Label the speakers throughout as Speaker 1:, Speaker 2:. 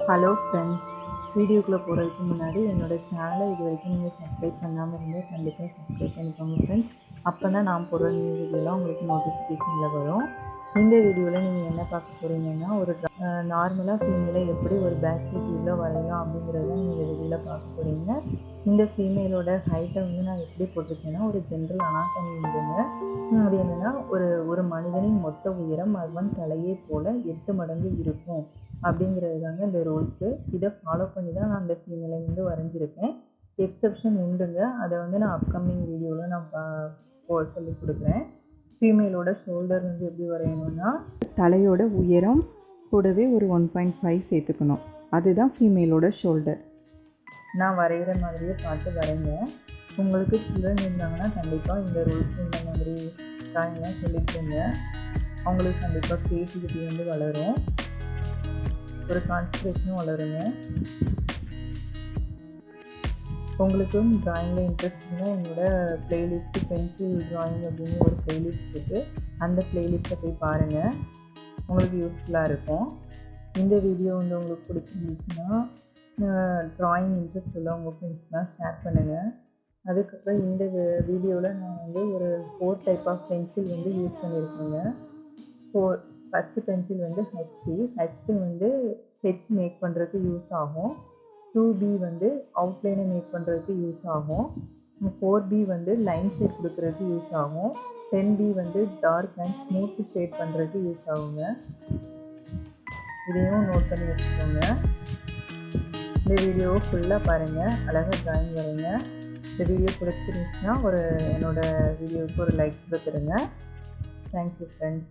Speaker 1: Hello friends, வீடியோக்குள்ளே போகிறதுக்கு முன்னாடி என்னோடய சேனலை இது வரைக்கும் நீங்கள் சப்ஸ்கிரைப் பண்ணாமல் இருந்தால் கண்டிப்பாக சப்ஸ்கிரைப் பண்ணிக்கோங்க ஃப்ரெண்ட்ஸ். அப்போ தான் நான் போடுற நியூ வீடியோலாம் உங்களுக்கு நோட்டிஃபிகேஷனில் வரும். இந்த வீடியோவில் நீங்கள் என்ன பார்க்க போகிறீங்கன்னா, ஒரு நார்மலாக ஃபீமேலை எப்படி ஒரு பேக் டியூப்பில் வரையலாம் அப்படிங்கிறத நீங்கள் வீடியோவில் பார்க்க போகிறீங்க. இந்த ஃபீமேலோட ஹைட்டை வந்து நான் எப்படி போட்டிருக்கேன்னா, ஒரு ஜென்ரல் அனாட்டமி உண்டுங்க. அது என்னென்னா, ஒரு மனிதனின் மொத்த உயரம் அவன் தலையை போல் 8 மடங்கு இருக்கும் அப்படிங்கிறது தாங்க இந்த ரூல்ஸு. இதை ஃபாலோ பண்ணி தான் நான் அந்த ஃபீமேலை வந்து வரைஞ்சிருக்கேன். எக்ஸப்ஷன் உண்டுங்க, அதை வந்து நான் அப்கமிங் வீடியோவில் நான் சொல்லி கொடுக்குறேன். ஃபீமேலோட ஷோல்டர் வந்து எப்படி வரையணும்னா, தலையோட உயரம் கூடவே ஒரு 1.5 சேர்த்துக்கணும். அதுதான் ஃபீமேலோட ஷோல்டர். நான் வரைகிற மாதிரியே பார்த்து வரைங்க. உங்களுக்கு சில்ட்ரன் இருந்தாங்கன்னா கண்டிப்பாக இந்த ரூல்ஸ் இந்த மாதிரி ட்ராயிங்லாம் சொல்லிக்கோங்க. அவங்களுக்கு கண்டிப்பாக க்ரியேட்டிவிட்டி வந்து வளரும், ஒரு கான்சன்ட்ரேஷனும் வளருங்க. உங்களுக்கும் ட்ராயிங்கில் இன்ட்ரெஸ்ட் இருந்தால் என்னோடய ப்ளேலிஸ்ட்டு பென்சில் ட்ராயிங் அப்படின்னு ஒரு ப்ளேலிஸ்ட் இருக்குது. அந்த ப்ளேலிஸ்ட்டை போய் பாருங்கள், உங்களுக்கு யூஸ்ஃபுல்லாக இருக்கும். இந்த வீடியோ வந்து உங்களுக்கு பிடிச்சிருந்துச்சுன்னா ட்ராயிங் இன்ட்ரெஸ்ட் உள்ள உங்கள் ஃப்ரெண்ட்ஸ்லாம் ஷேர் பண்ணுங்கள். அதுக்கப்புறம் இந்த வீடியோவில் நான் வந்து ஒரு 4 டைப் ஆஃப் பென்சில் வந்து யூஸ் பண்ணியிருக்கேங்க. ஃபஸ்ட்டு பென்சில் வந்து ஹெச் வந்து ஸ்கெட்ச் மேக் பண்ணுறதுக்கு யூஸ் ஆகும். 2B வந்து அவுட்லைனை மேக் பண்ணுறதுக்கு யூஸ் ஆகும். 4B வந்து லைன் ஷேட் கொடுக்குறதுக்கு யூஸ் ஆகும். 10B வந்து டார்க் அண்ட் ஸ்மூத் ஷேட் பண்ணுறதுக்கு யூஸ் ஆகுங்க. இதையும் நோட் பண்ணி வச்சுக்கோங்க. இந்த வீடியோவை ஃபுல்லாக பாருங்கள், அழகாக ட்ராயிங் வரைங்க. இந்த வீடியோ பிடிச்சிருந்துச்சுன்னா என்னோடய வீடியோவுக்கு ஒரு லைக் கொடுத்துருங்க. Thank you friends.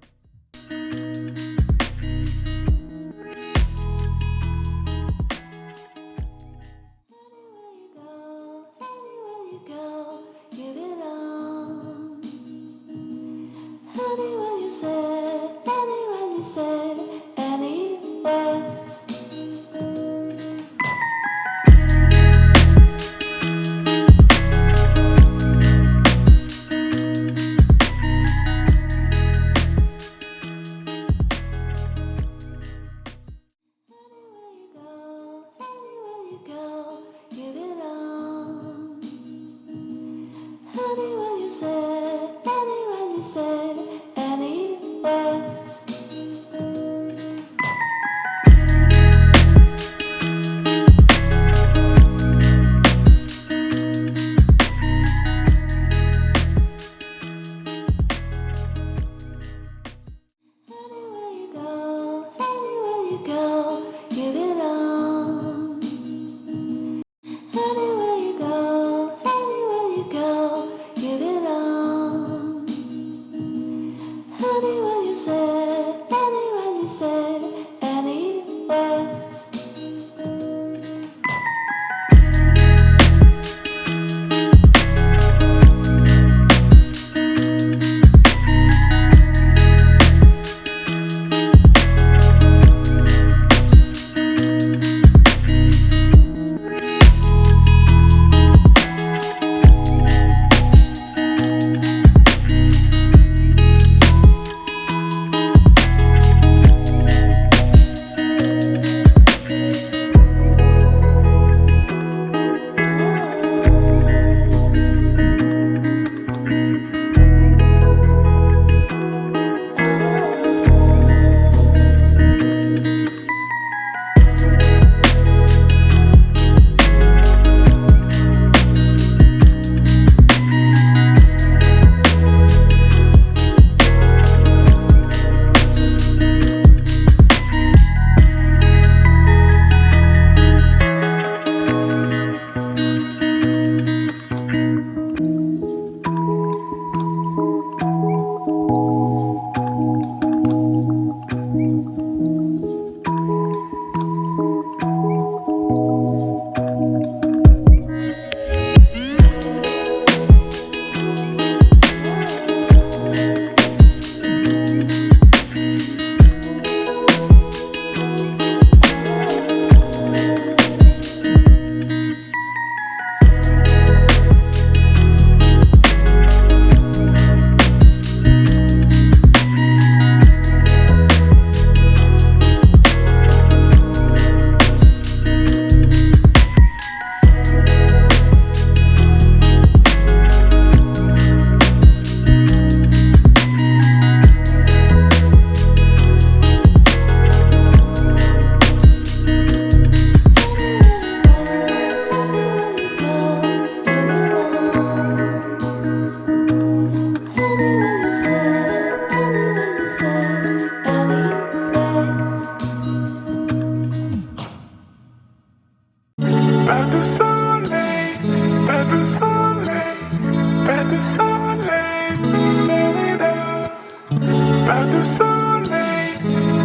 Speaker 2: soleil,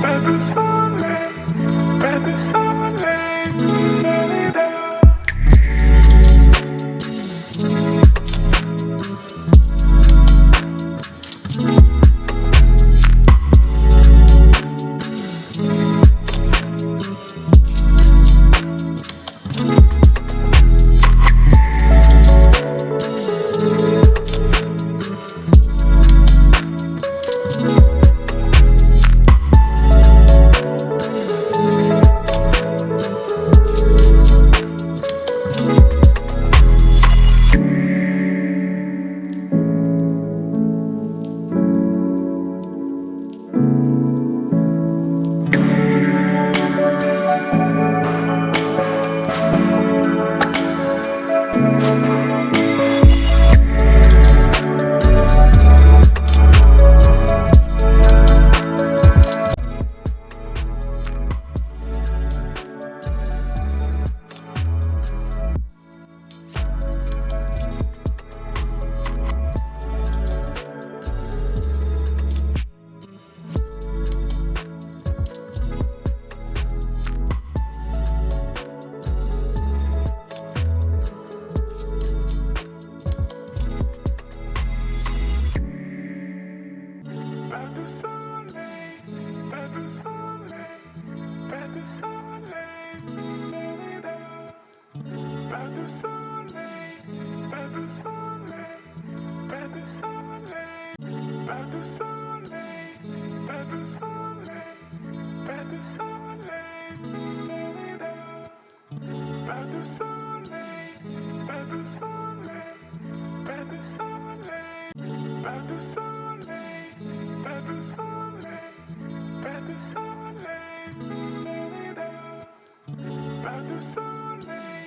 Speaker 2: pas de soleil, pas de soleil, Florida. Pas de soleil, pas de soleil, pas de soleil, Florida. Pas de soleil, pas de soleil, pas de soleil, pas de soleil, pas de soleil, pas de soleil, Florida. Pas de soleil, pas de soleil, pas de soleil, pas de soleil, pas de soleil, pas de soleil, Florida. Pas de soleil,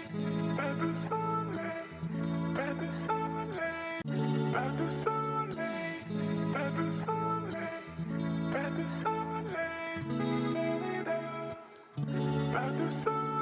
Speaker 2: pas de soleil, pas de soleil, pas de soleil, pas de soleil, pas de soleil, Florida. Pas de soleil.